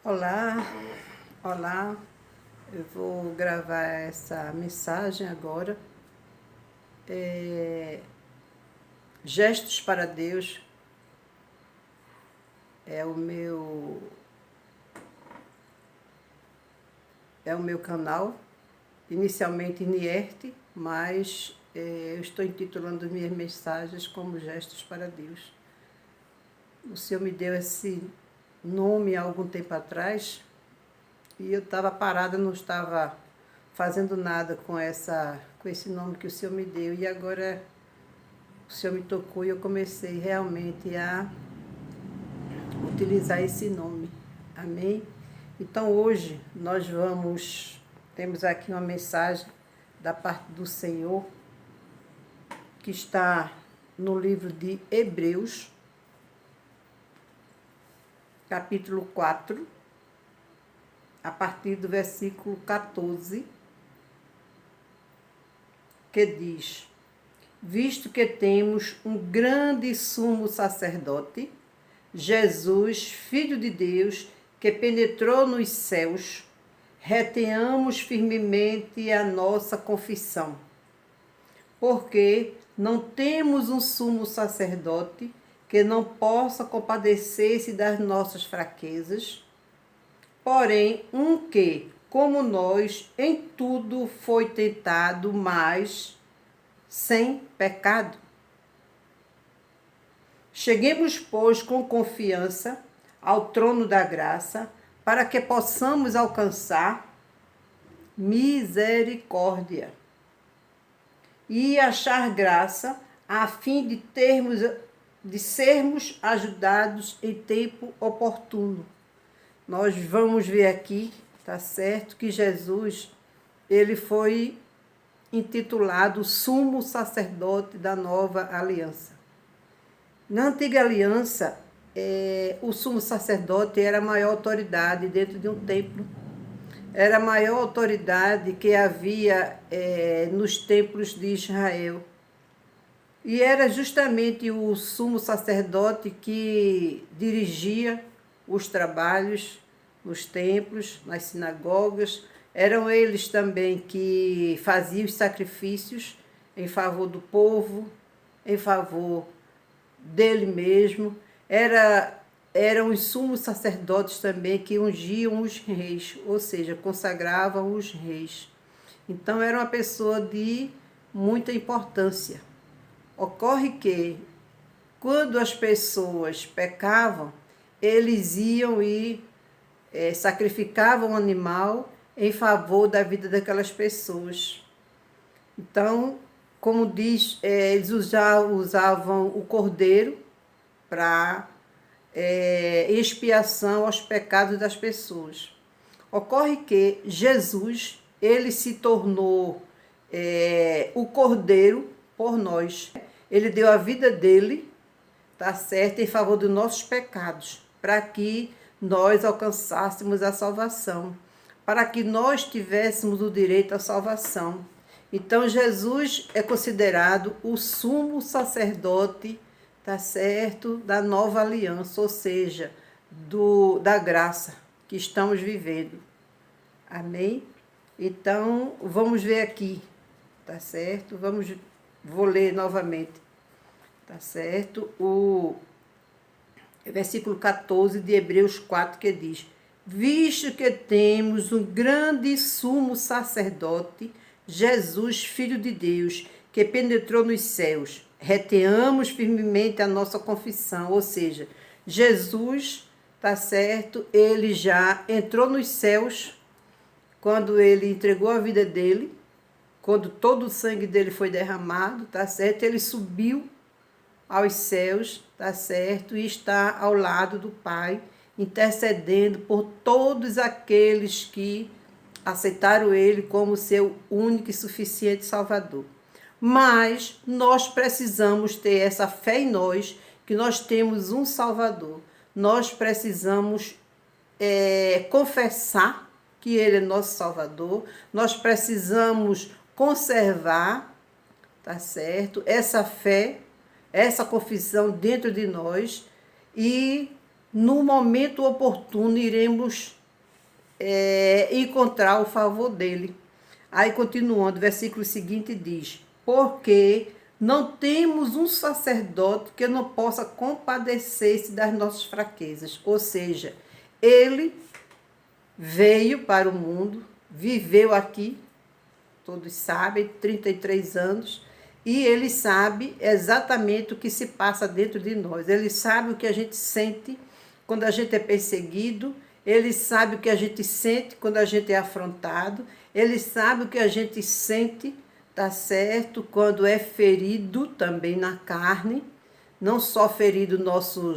Olá, olá, eu vou gravar essa mensagem agora. Gestos para Deus é o meu canal, inicialmente Nierte, mas eu estou intitulando minhas mensagens como Gestos para Deus. O Senhor me deu esse nome há algum tempo atrás e eu estava parada, não estava fazendo nada com esse nome que o Senhor me deu, e agora o Senhor me tocou e eu comecei realmente a utilizar esse nome. Amém? Então hoje temos aqui uma mensagem da parte do Senhor que está no livro de Hebreus, capítulo 4, a partir do versículo 14, que diz: visto que temos um grande sumo sacerdote, Jesus, Filho de Deus, que penetrou nos céus, retenhamos firmemente a nossa confissão. Porque não temos um sumo sacerdote que não possa compadecer-se das nossas fraquezas, porém um que, como nós, em tudo foi tentado, mas sem pecado. Cheguemos, pois, com confiança ao trono da graça, para que possamos alcançar misericórdia e achar graça, a fim de sermos ajudados em tempo oportuno. Nós vamos ver aqui, tá certo, que Jesus, ele foi intitulado Sumo Sacerdote da Nova Aliança. Na Antiga Aliança, o sumo sacerdote era a maior autoridade dentro de um templo. Era a maior autoridade que havia nos templos de Israel. E era justamente o sumo sacerdote que dirigia os trabalhos nos templos, nas sinagogas. Eram eles também que faziam os sacrifícios em favor do povo, em favor dele mesmo. Eram os sumos sacerdotes também que ungiam os reis, ou seja, consagravam os reis. Então era uma pessoa de muita importância. Ocorre que, quando as pessoas pecavam, eles iam e sacrificavam um animal em favor da vida daquelas pessoas. Então, como diz, eles usavam o cordeiro para expiação aos pecados das pessoas. Ocorre que Jesus, ele se tornou o cordeiro por nós. Ele deu a vida dele, tá certo, em favor dos nossos pecados, para que nós alcançássemos a salvação, para que nós tivéssemos o direito à salvação. Então Jesus é considerado o sumo sacerdote, tá certo, da nova aliança, ou seja, da graça que estamos vivendo. Amém? Então vamos ver aqui, tá certo? Vou ler novamente, tá certo? O versículo 14 de Hebreus 4, que diz: visto que temos um grande sumo sacerdote, Jesus, Filho de Deus, que penetrou nos céus, retenhamos firmemente a nossa confissão. Ou seja, Jesus, tá certo, ele já entrou nos céus quando ele entregou a vida dele, quando todo o sangue dele foi derramado, tá certo? Ele subiu aos céus, tá certo? E está ao lado do Pai, intercedendo por todos aqueles que aceitaram ele como seu único e suficiente Salvador. Mas nós precisamos ter essa fé em nós, que nós temos um Salvador. Nós precisamos confessar que ele é nosso Salvador. Nós precisamos conservar, tá certo, essa fé, essa confissão dentro de nós, e no momento oportuno iremos encontrar o favor dele. Aí continuando, o versículo seguinte diz: porque não temos um sacerdote que não possa compadecer-se das nossas fraquezas. Ou seja, ele veio para o mundo, viveu aqui, todos sabem, 33 anos, e ele sabe exatamente o que se passa dentro de nós. Ele sabe o que a gente sente quando a gente é perseguido, ele sabe o que a gente sente quando a gente é afrontado, ele sabe o que a gente sente, tá certo, quando é ferido também na carne, não só ferido nosso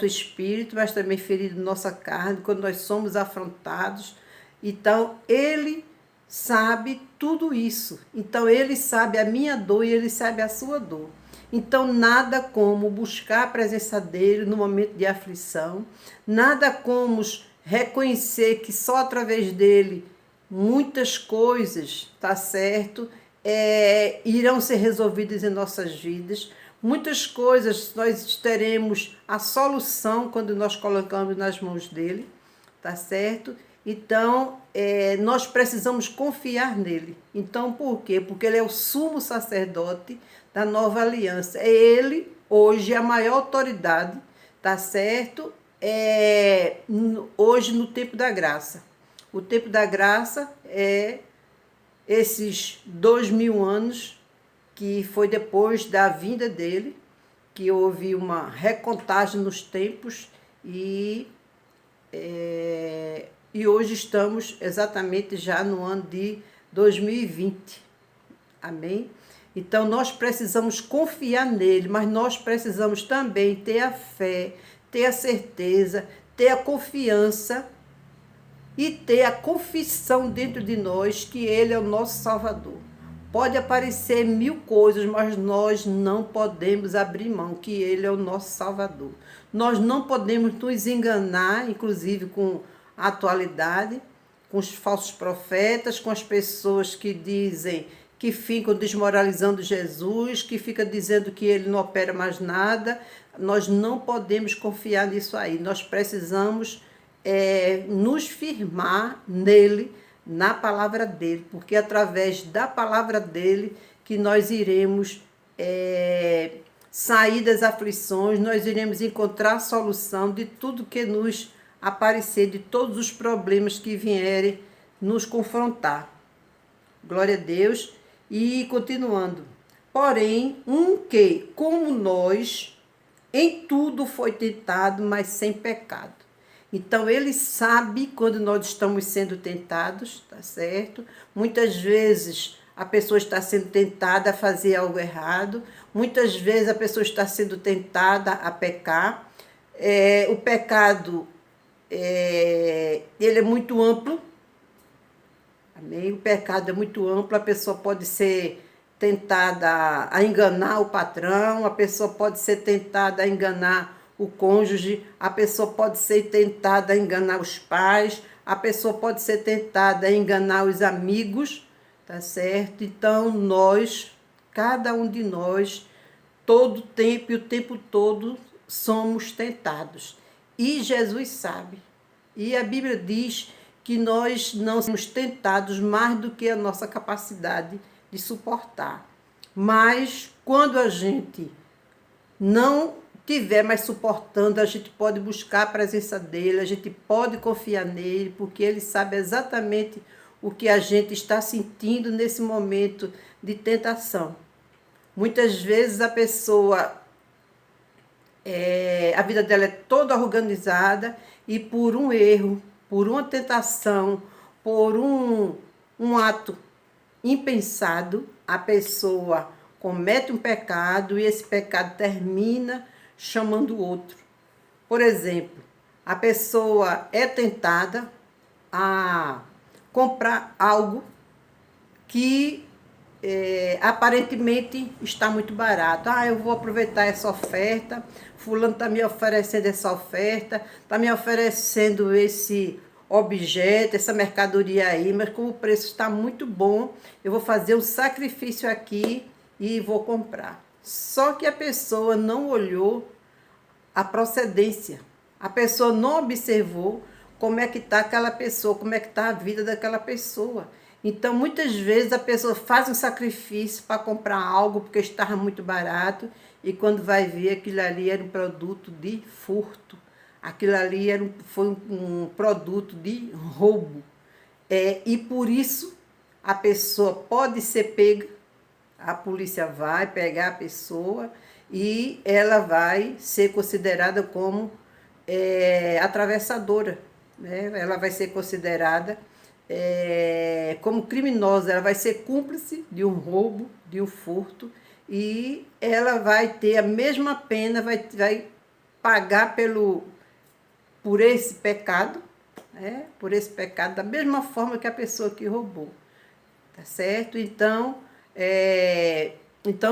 espírito, mas também ferido nossa carne, quando nós somos afrontados. Então, ele sabe tudo isso. Então, ele sabe a minha dor e ele sabe a sua dor. Então, nada como buscar a presença dele no momento de aflição, nada como reconhecer que só através dele muitas coisas, tá certo, irão ser resolvidas em nossas vidas. Muitas coisas nós teremos a solução quando nós colocamos nas mãos dele, tá certo? Então, nós precisamos confiar nele. Então, por quê? Porque ele é o sumo sacerdote da nova aliança. É ele, hoje, a maior autoridade, tá certo? Hoje, no tempo da graça. O tempo da graça é esses 2000 anos, que foi depois da vinda dele, que houve uma recontagem nos tempos e hoje estamos exatamente já no ano de 2020. Amém? Então, nós precisamos confiar nele, mas nós precisamos também ter a fé, ter a certeza, ter a confiança e ter a confissão dentro de nós que ele é o nosso Salvador. Pode aparecer 1000 coisas, mas nós não podemos abrir mão que ele é o nosso Salvador. Nós não podemos nos enganar, inclusive com a atualidade, com os falsos profetas, com as pessoas que dizem, que ficam desmoralizando Jesus, que ficam dizendo que ele não opera mais nada. Nós não podemos confiar nisso aí. Nós precisamos nos firmar nele, na palavra dele, porque é através da palavra dele que nós iremos sair das aflições, nós iremos encontrar a solução de tudo que nos aparecer, de todos os problemas que vierem nos confrontar. Glória a Deus. E continuando. Porém, que, como nós, em tudo foi tentado, mas sem pecado. Então, ele sabe quando nós estamos sendo tentados, tá certo? Muitas vezes a pessoa está sendo tentada a fazer algo errado. Muitas vezes a pessoa está sendo tentada a pecar. O pecado, ele é muito amplo. Amém? O pecado é muito amplo. A pessoa pode ser tentada a enganar o patrão. A pessoa pode ser tentada a enganar o cônjuge, a pessoa pode ser tentada a enganar os pais, a pessoa pode ser tentada a enganar os amigos, tá certo? Então, nós, cada um de nós, todo tempo e o tempo todo, somos tentados. E Jesus sabe. E a Bíblia diz que nós não somos tentados mais do que a nossa capacidade de suportar. Mas, quando a gente não estiver mais suportando, a gente pode buscar a presença dele, a gente pode confiar nele, porque ele sabe exatamente o que a gente está sentindo nesse momento de tentação. Muitas vezes a pessoa, a vida dela é toda organizada e por um erro, por uma tentação, por um ato impensado, a pessoa comete um pecado e esse pecado termina chamando o outro. Por exemplo, a pessoa é tentada a comprar algo que aparentemente está muito barato. Eu vou aproveitar essa oferta, fulano está me oferecendo essa oferta, está me oferecendo esse objeto, essa mercadoria aí, mas como o preço está muito bom, eu vou fazer um sacrifício aqui e vou comprar. Só que a pessoa não olhou a procedência. A pessoa não observou como é que está aquela pessoa, como é que está a vida daquela pessoa. Então, muitas vezes a pessoa faz um sacrifício para comprar algo porque estava muito barato e quando vai ver aquilo ali era um produto de furto. Aquilo ali foi um produto de roubo. E por isso a pessoa pode ser pega, a polícia vai pegar a pessoa e ela vai ser considerada como atravessadora, né? Ela vai ser considerada como criminosa, ela vai ser cúmplice de um roubo, de um furto, e ela vai ter a mesma pena, vai pagar por esse pecado, por esse pecado, da mesma forma que a pessoa que roubou, tá certo? Então,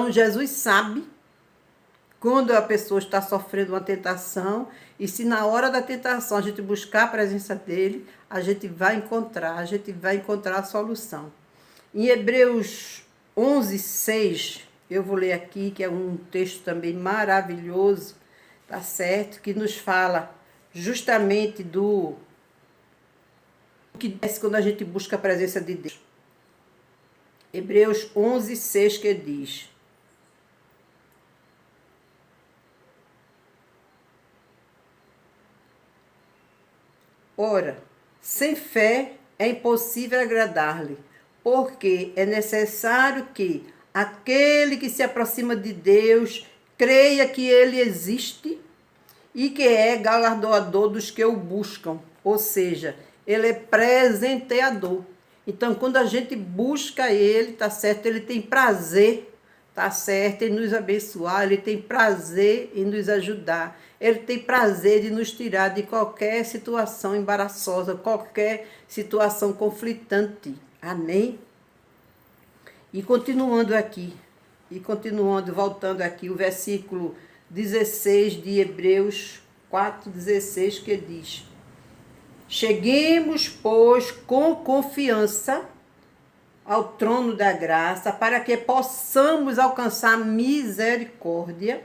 Jesus sabe quando a pessoa está sofrendo uma tentação, e se na hora da tentação a gente buscar a presença dele, a gente vai encontrar a solução. Em Hebreus 11:6, eu vou ler aqui, que é um texto também maravilhoso, tá certo? Que nos fala justamente do que desce quando a gente busca a presença de Deus. Hebreus 11:6, que diz: ora, sem fé é impossível agradar-lhe, porque é necessário que aquele que se aproxima de Deus creia que ele existe e que é galardoador dos que o buscam, ou seja, ele é presenteador. Então, quando a gente busca ele, tá certo? Ele tem prazer, tá certo? Em nos abençoar, ele tem prazer em nos ajudar. Ele tem prazer em nos tirar de qualquer situação embaraçosa, qualquer situação conflitante. Amém? E continuando, voltando aqui, o versículo 16 de Hebreus 4:16, que diz: cheguemos, pois, com confiança ao trono da graça, para que possamos alcançar misericórdia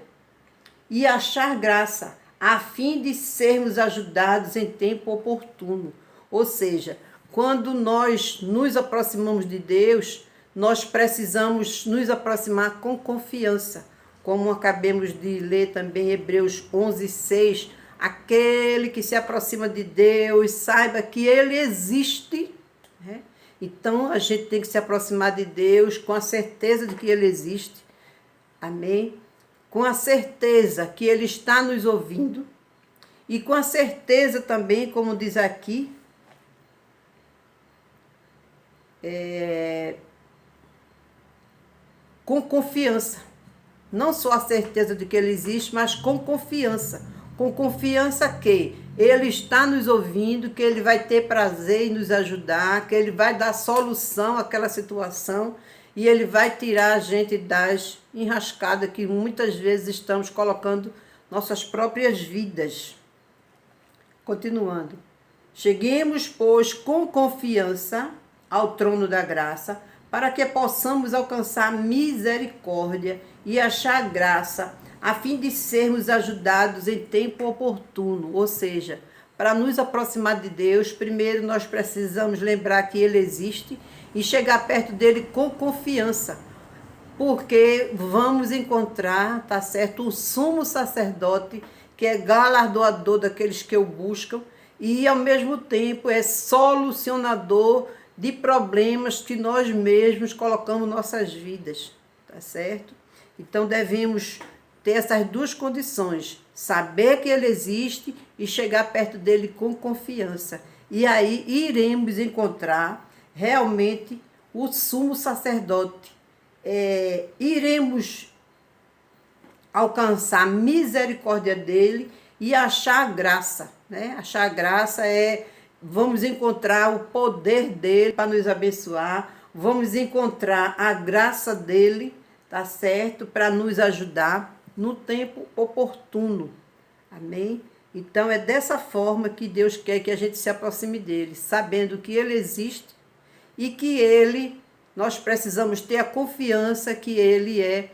e achar graça, a fim de sermos ajudados em tempo oportuno. Ou seja, quando nós nos aproximamos de Deus, nós precisamos nos aproximar com confiança. Como acabamos de ler também Hebreus 11:6, aquele que se aproxima de Deus, saiba que ele existe, né? Então, a gente tem que se aproximar de Deus com a certeza de que ele existe. Amém? Com a certeza que ele está nos ouvindo. E com a certeza também, como diz aqui, com confiança. Não só a certeza de que ele existe, mas com confiança. Com confiança que ele está nos ouvindo, que ele vai ter prazer em nos ajudar, que ele vai dar solução àquela situação e ele vai tirar a gente das enrascadas que muitas vezes estamos colocando nossas próprias vidas. Continuando. Cheguemos, pois, com confiança ao trono da graça, para que possamos alcançar misericórdia e achar graça, a fim de sermos ajudados em tempo oportuno. Ou seja, para nos aproximar de Deus, primeiro nós precisamos lembrar que ele existe e chegar perto dele com confiança, porque vamos encontrar, tá certo, o sumo sacerdote, que é galardoador daqueles que o buscam e ao mesmo tempo é solucionador de problemas que nós mesmos colocamos em nossas vidas, tá certo? Então devemos ter essas duas condições, saber que ele existe e chegar perto dele com confiança. E aí iremos encontrar realmente o sumo sacerdote. Iremos alcançar a misericórdia dele e achar graça, né? Achar graça vamos encontrar o poder dele para nos abençoar, vamos encontrar a graça dele, tá certo? Para nos ajudar no tempo oportuno. Amém? Então é dessa forma que Deus quer que a gente se aproxime dele, sabendo que ele existe e que nós precisamos ter a confiança que ele é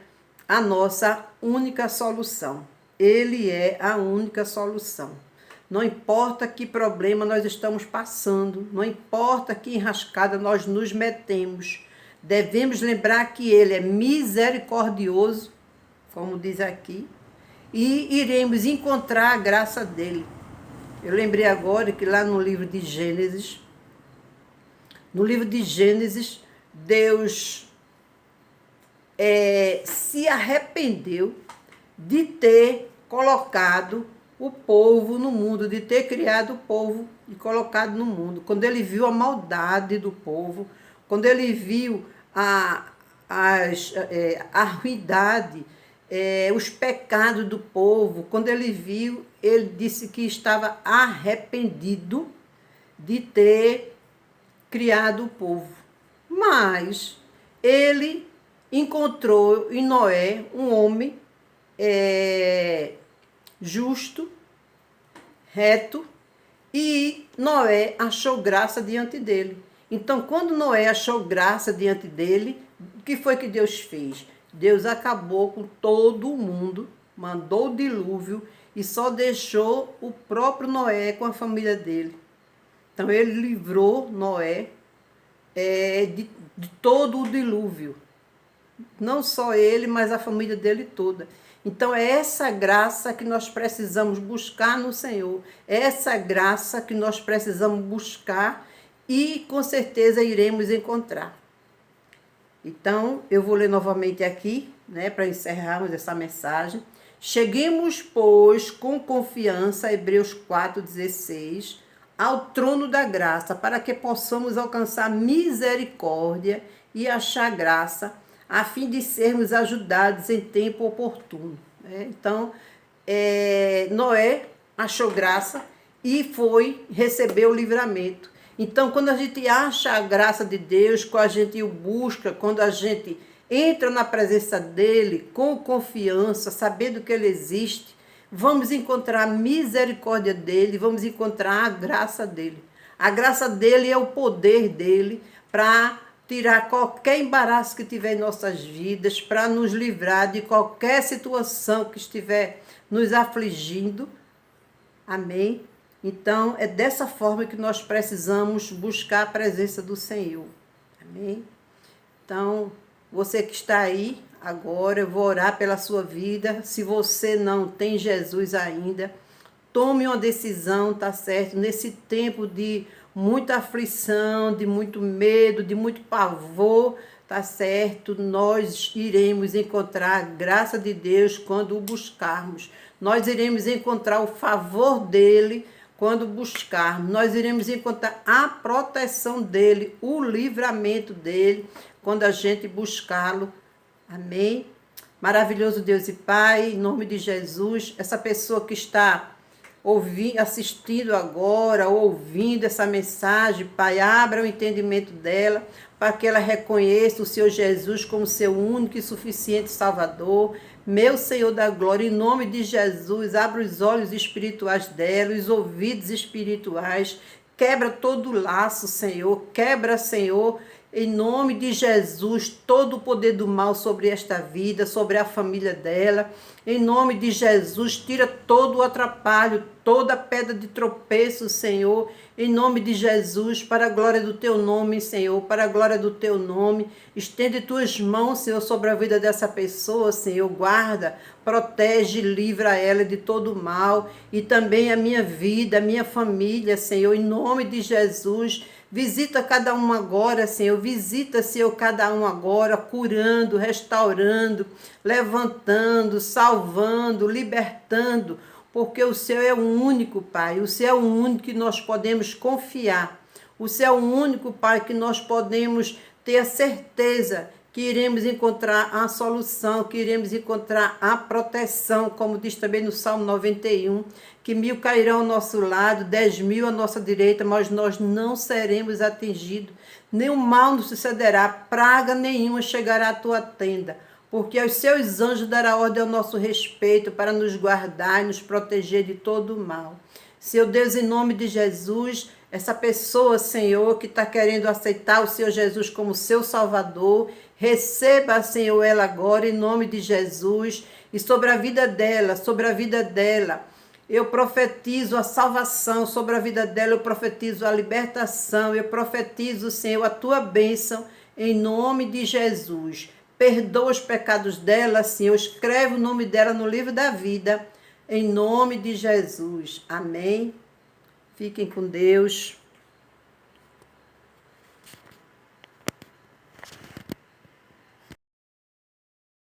a nossa única solução. Ele é a única solução. Não importa que problema nós estamos passando, não importa que enrascada nós nos metemos, devemos lembrar que Ele é misericordioso, como diz aqui, e iremos encontrar a graça dEle. Eu lembrei agora que lá no livro de Gênesis, Deus se arrependeu de ter colocado o povo no mundo, de ter criado o povo e colocado no mundo. Quando ele viu a maldade do povo, quando ele viu a ruindade, os pecados do povo, quando ele viu, ele disse que estava arrependido de ter criado o povo. Mas ele encontrou em Noé um homem justo, reto, e Noé achou graça diante dele. Então, quando Noé achou graça diante dele, o que foi que Deus fez? Deus acabou com todo o mundo, mandou o dilúvio e só deixou o próprio Noé com a família dele. Então, ele livrou Noé de todo o dilúvio. Não só ele, mas a família dele toda. Então, é essa graça que nós precisamos buscar no Senhor. É essa graça que nós precisamos buscar e, com certeza, iremos encontrar. Então, eu vou ler novamente aqui, né, para encerrarmos essa mensagem. Cheguemos, pois, com confiança, Hebreus 4,16, ao trono da graça, para que possamos alcançar misericórdia e achar graça, a fim de sermos ajudados em tempo oportuno. Então, Noé achou graça e recebeu o livramento. Então, quando a gente acha a graça de Deus, quando a gente o busca, quando a gente entra na presença dele com confiança, sabendo que ele existe, vamos encontrar a misericórdia dele, vamos encontrar a graça dele. A graça dele é o poder dele para tirar qualquer embaraço que tiver em nossas vidas, para nos livrar de qualquer situação que estiver nos afligindo. Amém? Então, é dessa forma que nós precisamos buscar a presença do Senhor. Amém? Então, você que está aí agora, eu vou orar pela sua vida. Se você não tem Jesus ainda, tome uma decisão, tá certo? Nesse tempo de muita aflição, de muito medo, de muito pavor, tá certo? Nós iremos encontrar a graça de Deus quando o buscarmos. Nós iremos encontrar o favor dele quando buscarmos. Nós iremos encontrar a proteção dele, o livramento dele, quando a gente buscá-lo. Amém? Maravilhoso Deus e Pai, em nome de Jesus, essa pessoa que está assistindo agora, ouvindo essa mensagem, Pai, abra o entendimento dela, para que ela reconheça o Senhor Jesus como seu único e suficiente Salvador. Meu Senhor da glória, em nome de Jesus, abra os olhos espirituais dela, os ouvidos espirituais, quebra todo o laço, Senhor, quebra, Senhor, em nome de Jesus, todo o poder do mal sobre esta vida, sobre a família dela. Em nome de Jesus, tira todo o atrapalho, toda a pedra de tropeço, Senhor. Em nome de Jesus, para a glória do teu nome, Senhor, para a glória do teu nome. Estende tuas mãos, Senhor, sobre a vida dessa pessoa, Senhor. Guarda, protege, livra ela de todo o mal. E também a minha vida, a minha família, Senhor, em nome de Jesus. Visita cada um agora, Senhor. Visita, Senhor, cada um agora, curando, restaurando, levantando, salvando, libertando, porque o Senhor é o único, Pai. O Senhor é o único que nós podemos confiar. O Senhor é o único, Pai, que nós podemos ter a certeza que iremos encontrar a solução, que iremos encontrar a proteção, como diz também no Salmo 91, que 1000 cairão ao nosso lado, 10.000 à nossa direita, mas nós não seremos atingidos. Nenhum mal nos sucederá, praga nenhuma chegará à tua tenda. porque aos seus anjos dará ordem ao nosso respeito para nos guardar e nos proteger de todo o mal. Senhor Deus, em nome de Jesus, essa pessoa, Senhor, que está querendo aceitar o Senhor Jesus como seu Salvador, receba, Senhor, ela agora, em nome de Jesus, e sobre a vida dela, eu profetizo a salvação sobre a vida dela, eu profetizo a libertação, eu profetizo, Senhor, a tua bênção, em nome de Jesus. Perdoa os pecados dela, Senhor, escreve o nome dela no livro da vida, em nome de Jesus. Amém. Fiquem com Deus.